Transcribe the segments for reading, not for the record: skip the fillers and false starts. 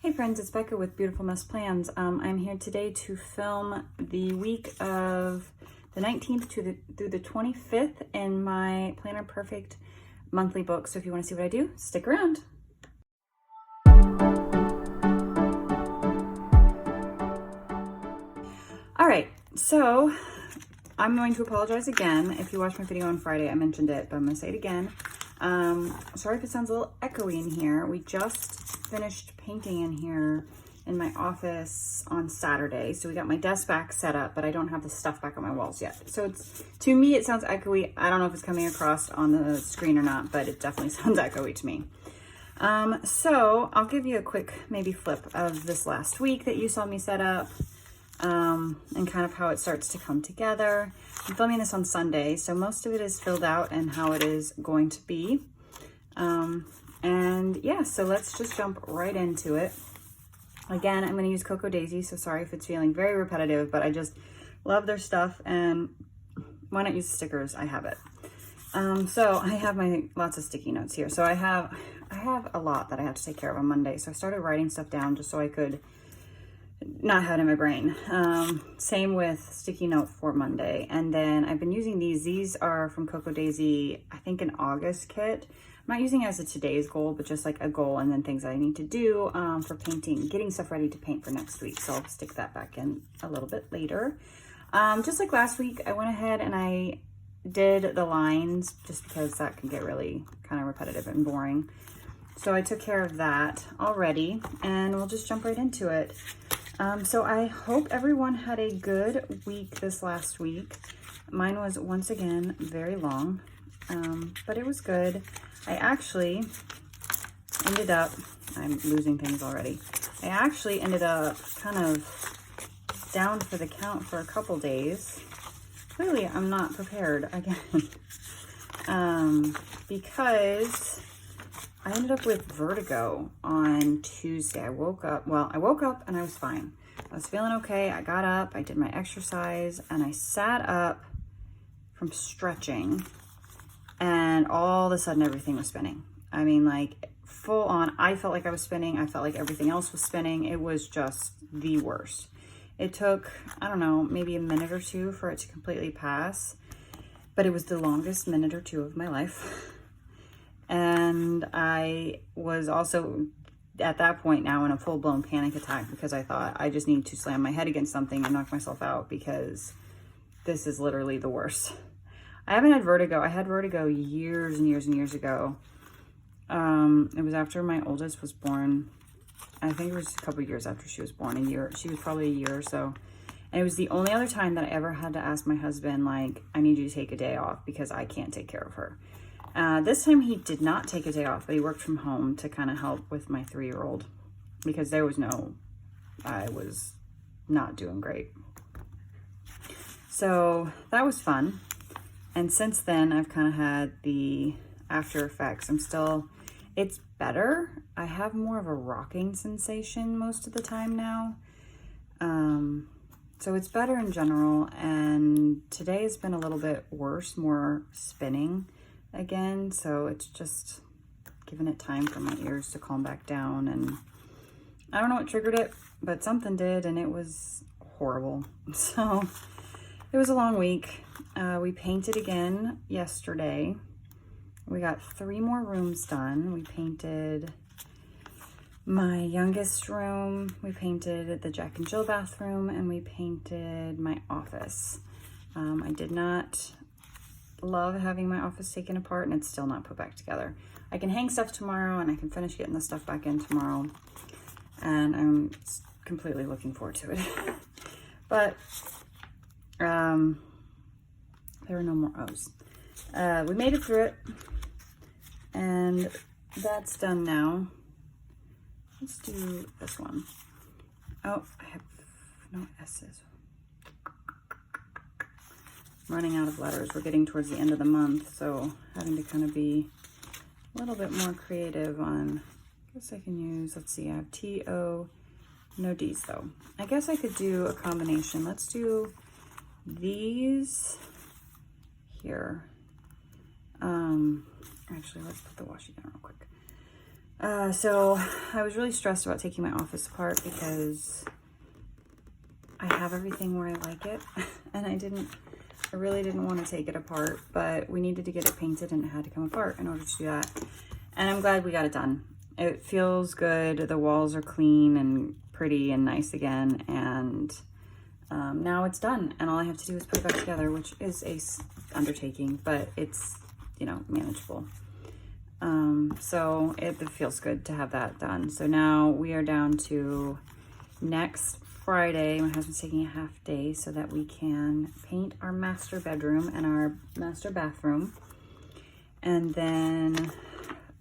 Hey friends, it's Becca with Beautiful Mess Plans. I'm here today to film the week of the 19th through the 25th in my Planner Perfect monthly book. So if you want to see what I do, stick around. All right, so I'm going to apologize again. If you watched my video on Friday, I mentioned it, but I'm going to say it again. Sorry if it sounds a little echoey in here. We just finished painting in here in my office on Saturday. So we got my desk back set up, but I don't have the stuff back on my walls yet. So to me, it sounds echoey. I don't know if it's coming across on the screen or not, but it definitely sounds echoey to me. So I'll give you a quick maybe flip of this last week that you saw me set up. And kind of how it starts to come together. I'm filming this on Sunday, so most of it is filled out and how it is going to be. And yeah, so let's just jump right into it. Again, I'm going to use Cocoa Daisy, so sorry if it's feeling very repetitive, but I just love their stuff, and why not use stickers? I have it. So I have my lots of sticky notes here. So I have a lot that I have to take care of on Monday, so I started writing stuff down just so I could not have it in my brain. Same with sticky note for Monday. And then I've been using these. These are from Cocoa Daisy, I think an August kit. I'm not using it as a today's goal, but just like a goal and then things that I need to do for painting, getting stuff ready to paint for next week. So I'll stick that back in a little bit later. Just like last week, I went ahead and I did the lines just because that can get really kind of repetitive and boring. So I took care of that already, and we'll just jump right into it. So I hope everyone had a good week this last week. Mine was once again very long, but it was good. I actually ended up, I'm losing things already. I actually ended up kind of down for the count for a couple days. Clearly I'm not prepared again, because I ended up with vertigo on Tuesday. I woke up and I was fine. I was feeling okay. I got up, I did my exercise, and I sat up from stretching, and all of a sudden everything was spinning. I mean, like full on, I felt like I was spinning. I felt like everything else was spinning. It was just the worst. It took, I don't know, maybe a minute or two for it to completely pass, but it was the longest minute or two of my life. And I was also at that point now in a full-blown panic attack because I thought I just need to slam my head against something and knock myself out because this is literally the worst. I haven't had vertigo. I had vertigo years and years and years ago. It was after my oldest was born. I think it was a couple years after she was born, a year. She was probably a year or so. And it was the only other time that I ever had to ask my husband, like, I need you to take a day off because I can't take care of her. This time he did not take a day off, but he worked from home to kind of help with my 3-year-old because I was not doing great. So that was fun. And since then I've kind of had the after effects. It's better. I have more of a rocking sensation most of the time now. So it's better in general. And today has been a little bit worse, more spinning again, so it's just giving it time for my ears to calm back down. And I don't know what triggered it, but something did, and it was horrible. So it was a long week. We painted again yesterday. We got 3 more rooms done. We painted my youngest room, we painted the Jack and Jill bathroom, and we painted my office. I did not love having my office taken apart, and it's still not put back together. I can hang stuff tomorrow, and I can finish getting the stuff back in tomorrow, and I'm completely looking forward to it. But there are no more O's. We made it through it, and that's done now. Let's do this one. Oh, I have no S's. Running out of letters. We're getting towards the end of the month, so having to kind of be a little bit more creative on, I guess I can use, let's see, I have T-O, no D's though. I guess I could do a combination. Let's do these here. Actually, let's put the washi down real quick. So I was really stressed about taking my office apart because I have everything where I like it and I really didn't want to take it apart, but we needed to get it painted and it had to come apart in order to do that. And I'm glad we got it done. It feels good. The walls are clean and pretty and nice again. And now it's done. And all I have to do is put it back together, which is a undertaking, but it's, you know, manageable. So it feels good to have that done. So now we are down to next Friday. My husband's taking a half day so that we can paint our master bedroom and our master bathroom. And then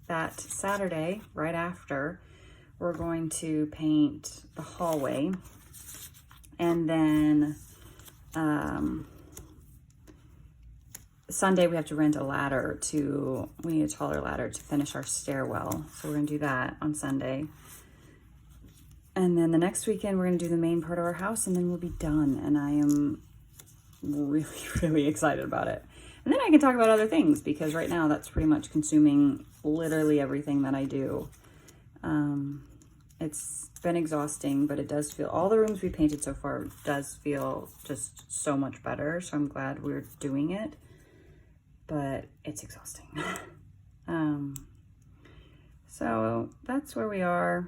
that Saturday, right after, we're going to paint the hallway. And then Sunday we have to rent a ladder we need a taller ladder to finish our stairwell. So we're gonna do that on Sunday. And then the next weekend we're gonna do the main part of our house and then we'll be done. And I am really, really excited about it. And then I can talk about other things because right now that's pretty much consuming literally everything that I do. It's been exhausting, but it does feel, all the rooms we painted so far does feel just so much better. So I'm glad we're doing it, but it's exhausting. So that's where we are.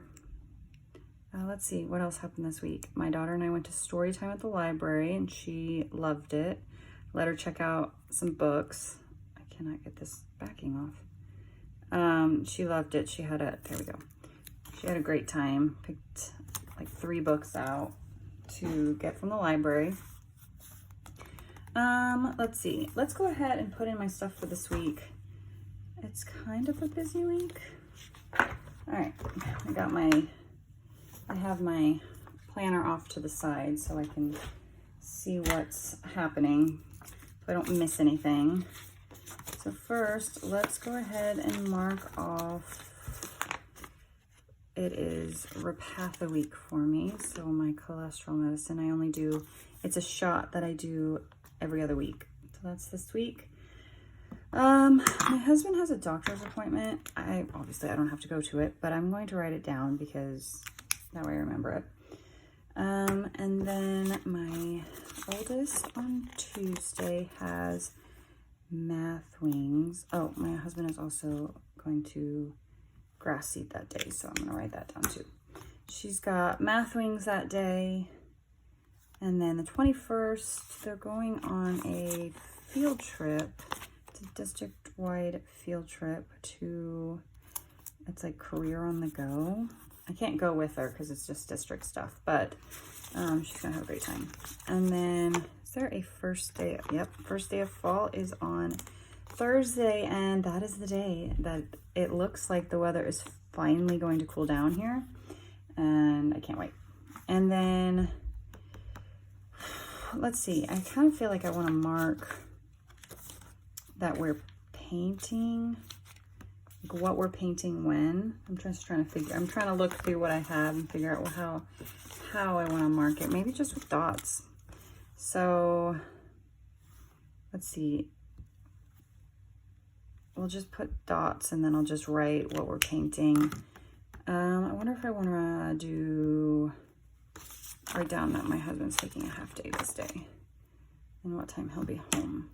Let's see, what else happened this week? My daughter and I went to story time at the library and she loved it. Let her check out some books. I cannot get this backing off. She loved it. There we go. She had a great time. Picked like 3 books out to get from the library. Let's see. Let's go ahead and put in my stuff for this week. It's kind of a busy week. All right, I have my planner off to the side so I can see what's happening so I don't miss anything. So first, let's go ahead and mark off. It is Repatha week for me. So my cholesterol medicine, it's a shot that I do every other week. So that's this week. My husband has a doctor's appointment. Obviously I don't have to go to it, but I'm going to write it down because that way I remember it. And then my oldest on Tuesday has math wings. Oh, my husband is also going to grass seed that day, so I'm gonna write that down too. She's got math wings that day. And then the 21st, they're going on a field trip. It's a district-wide field trip it's like Career on the Go. I can't go with her because it's just district stuff, but she's gonna have a great time. And then, is there a first day? Yep, first day of fall is on Thursday, and that is the day that it looks like the weather is finally going to cool down here, and I can't wait. And then, let's see, I kind of feel like I want to mark that we're painting, like what we're painting when. I'm trying to look through what I have and figure out how I want to mark it. Maybe just with dots. So let's see. We'll just put dots and then I'll just write what we're painting. I wonder if I want to write down that my husband's taking a half day this day and what time he'll be home.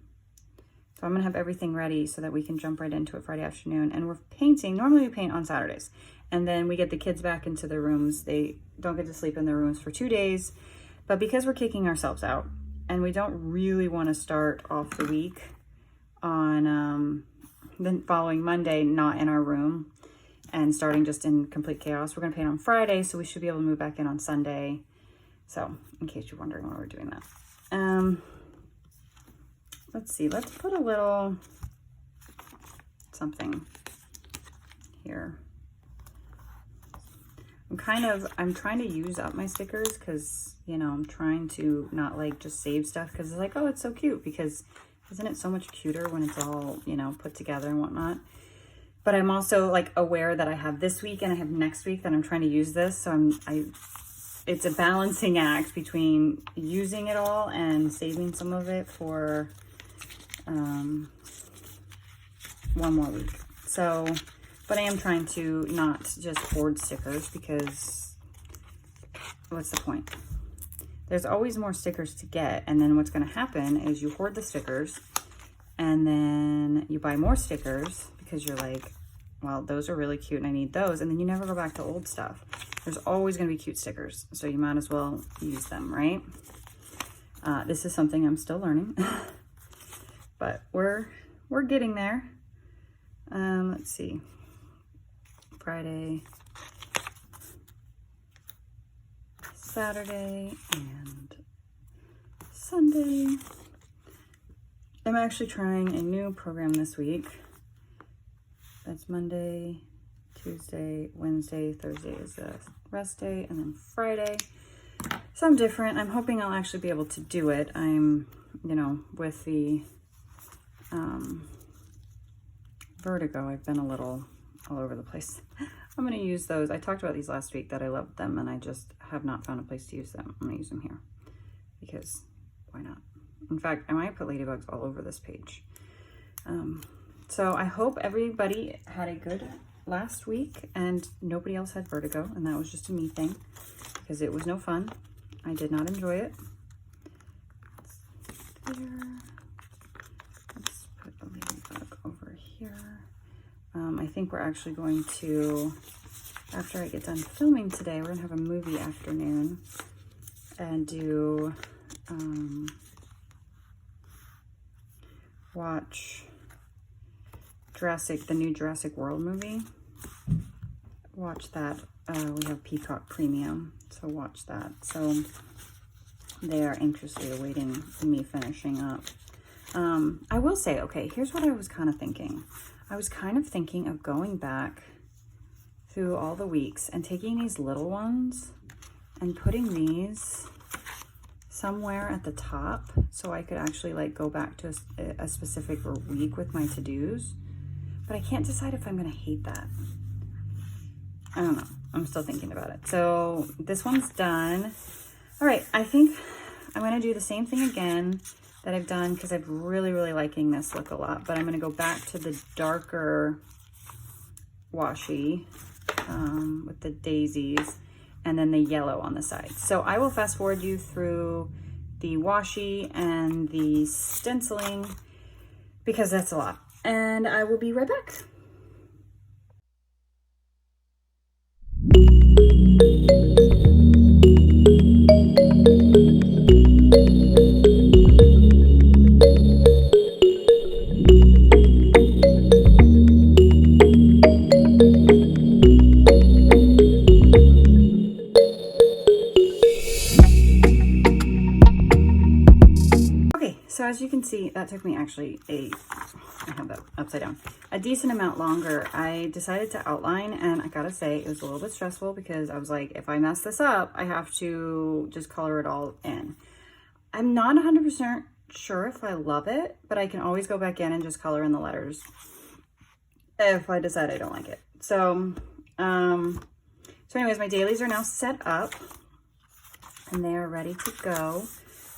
So I'm gonna have everything ready so that we can jump right into it Friday afternoon. And we're painting, normally we paint on Saturdays. And then we get the kids back into their rooms. They don't get to sleep in their rooms for 2 days. But because we're kicking ourselves out and we don't really wanna start off the week on the following Monday, not in our room and starting just in complete chaos, we're gonna paint on Friday. So we should be able to move back in on Sunday. So in case you're wondering why we're doing that. Let's see, let's put a little something here. I'm trying to use up my stickers because, you know, I'm trying to not like just save stuff because it's like, oh, it's so cute, because isn't it so much cuter when it's all, you know, put together and whatnot. But I'm also like aware that I have this week and I have next week that I'm trying to use this. So it's a balancing act between using it all and saving some of it for one more week. So But I am trying to not just hoard stickers because what's the point? There's always more stickers to get, and then what's going to happen is you hoard the stickers and then you buy more stickers because you're like, well, those are really cute and I need those, and then you never go back to old stuff. There's always going to be cute stickers, so you might as well use them, right? This is something I'm still learning, but we're getting there. Let's see. Friday, Saturday, and Sunday. I'm actually trying a new program this week. That's Monday, Tuesday, Wednesday, Thursday is a rest day, and then Friday. Some different. I'm hoping I'll actually be able to do it. I'm, you know, with the vertigo, I've been a little all over the place. I'm going to use those. I talked about these last week that I loved them, and I just have not found a place to use them. I'm going to use them here because why not? In fact, I might put ladybugs all over this page. So I hope everybody had a good last week and nobody else had vertigo, and that was just a me thing because it was no fun. I did not enjoy it. Let's put a ladybug over here. I think we're actually going to, after I get done filming today, we're gonna have a movie afternoon and do, watch the new Jurassic World movie. Watch that. We have Peacock Premium, so watch that. So they are anxiously awaiting me finishing up. I will say, okay, here's what I was kind of thinking. I was kind of thinking of going back through all the weeks and taking these little ones and putting these somewhere at the top so I could actually like go back to a specific week with my to-dos. But I can't decide if I'm gonna hate that. I don't know. I'm still thinking about it. So this one's done. All right, I think I'm gonna do the same thing again that I've done because I'm really, really liking this look a lot. But I'm gonna go back to the darker washi with the daisies and then the yellow on the side. So I will fast forward you through the washi and the stenciling because that's a lot. And I will be right back. Okay, so as you can see, that took me actually I have that upside down, a decent amount longer. I decided to outline, and I gotta say it was a little bit stressful because I was like, if I mess this up, I have to just color it all in. I'm not 100% sure if I love it, but I can always go back in and just color in the letters if I decide I don't like it. So, anyways, my dailies are now set up and they are ready to go.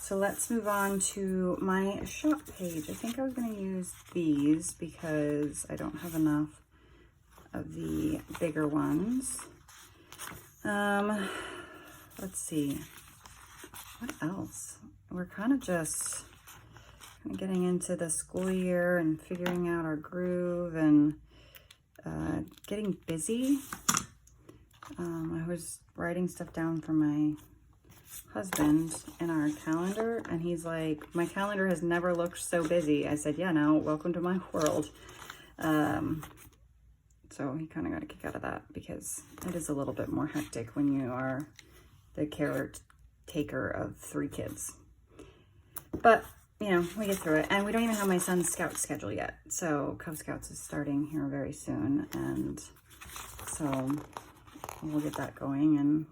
So let's move on to my shop page. I think I was going to use these because I don't have enough of the bigger ones. Let's see. What else? We're kind of just getting into the school year and figuring out our groove and getting busy. I was writing stuff down for my husband in our calendar, and he's like, my calendar has never looked so busy. I said, yeah, no, welcome to my world. So he kind of got a kick out of that because it is a little bit more hectic when you are the caretaker of 3 kids. But, you know, we get through it. And we don't even have my son's scout schedule yet. So Cub Scouts is starting here very soon. And so we'll get that going and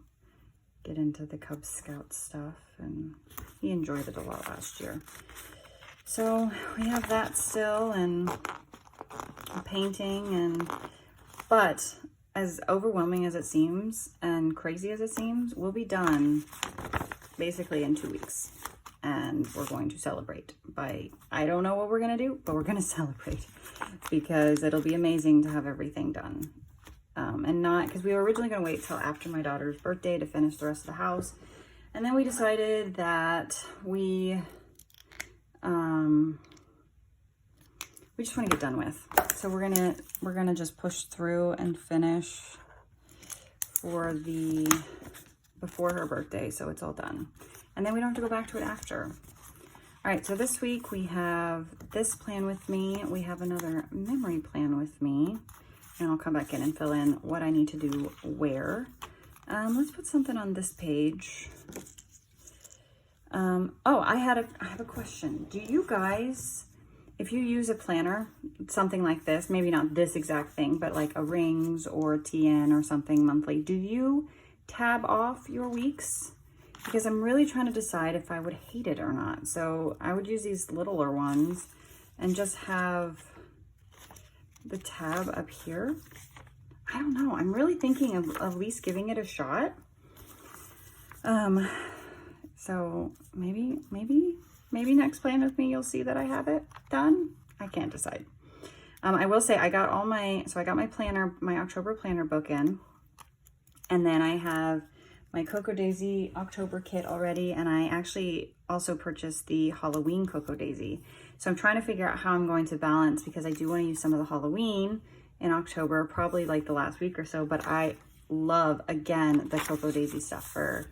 get into the Cub Scout stuff. And he enjoyed it a lot last year. So we have that still, and painting, but as overwhelming as it seems and crazy as it seems, we'll be done basically in 2 weeks. and we're going to celebrate by, I don't know what we're going to do, but we're going to celebrate because it'll be amazing to have everything done. And not, because we were originally going to wait till after my daughter's birthday to finish the rest of the house. And then we decided that we just want to get done with. So we're gonna just push through and finish for before her birthday, so it's all done. And then we don't have to go back to it after. All right, so this week we have this plan with me. We have another memory plan with me. And I'll come back in and fill in what I need to do where. Let's put something on this page. Oh, I have a question. Do you guys, if you use a planner, something like this, maybe not this exact thing, but like a Rings or a TN or something monthly, do you tab off your weeks? Because I'm really trying to decide if I would hate it or not. So I would use these littler ones and just have the tab up here. I don't know. I'm really thinking of at least giving it a shot. So maybe next plan with me, you'll see that I have it done. I can't decide. I will say I got I got my planner, my October planner book in, and then I have my Cocoa Daisy October kit already. And I actually also purchased the Halloween Cocoa Daisy. So I'm trying to figure out how I'm going to balance, because I do want to use some of the Halloween in October, probably like the last week or so, but I love, again, the Cocoa Daisy stuff for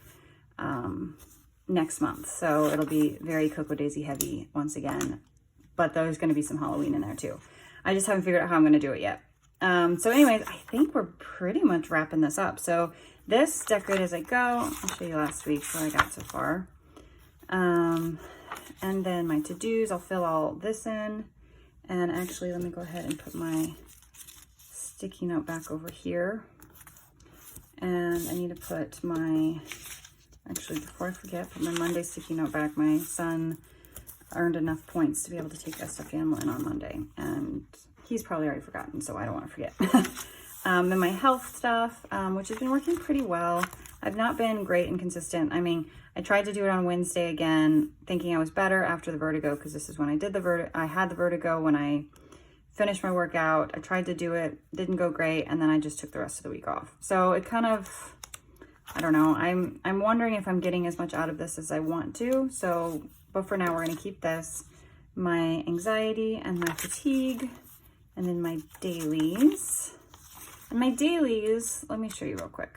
next month. So it'll be very Cocoa Daisy heavy once again, but there's going to be some Halloween in there too. I just haven't figured out how I'm going to do it yet. So anyways, I think we're pretty much wrapping this up. So this, decorate as I go. I'll show you last week what I got so far. And then my to-dos, I'll fill all this in. And actually, let me go ahead and put my sticky note back over here. And I need to put my, actually, before I forget, put my Monday sticky note back. My son earned enough points to be able to take a stuffed animal in on Monday. And he's probably already forgotten, so I don't want to forget. And my health stuff, which has been working pretty well. I've not been great and consistent. I mean, I tried to do it on Wednesday again, thinking I was better after the vertigo, because this is when I did I had the vertigo when I finished my workout. I tried to do it, didn't go great, and then I just took the rest of the week off. So it kind of, I don't know. I'm wondering if I'm getting as much out of this as I want to. So, but for now, we're going to keep this, my anxiety and my fatigue, and then my dailies. And my dailies, let me show you real quick.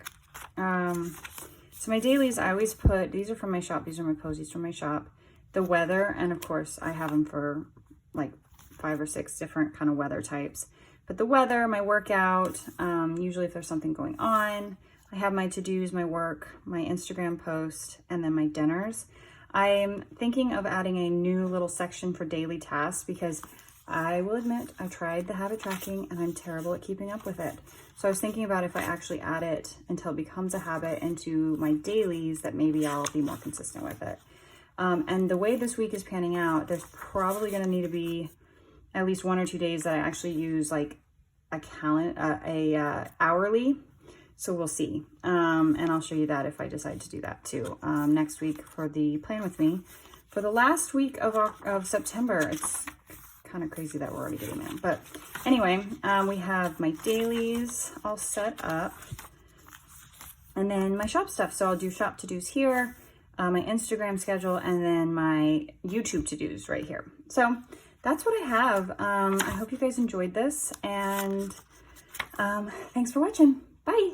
So my dailies, I always put, these are from my shop. These are my posies from my shop. The weather, and of course I have them for like 5 or 6 different kind of weather types. But the weather, my workout, usually if there's something going on, I have my to-dos, my work, my Instagram post, and then my dinners. I'm thinking of adding a new little section for daily tasks, because I will admit I tried the habit tracking and I'm terrible at keeping up with it. So I was thinking about if I actually add it until it becomes a habit into my dailies, that maybe I'll be more consistent with it. And the way this week is panning out, there's probably going to need to be at least 1 or 2 days that I actually use like a calendar, hourly. So we'll see. And I'll show you that if I decide to do that too. Next week for the plan with me. For the last week of September, it's kind of crazy that we're already getting there. But anyway, we have my dailies all set up. And then my shop stuff. So I'll do shop to-dos here, my Instagram schedule, and then my YouTube to-dos right here. So that's what I have. I hope you guys enjoyed this. And thanks for watching. Bye.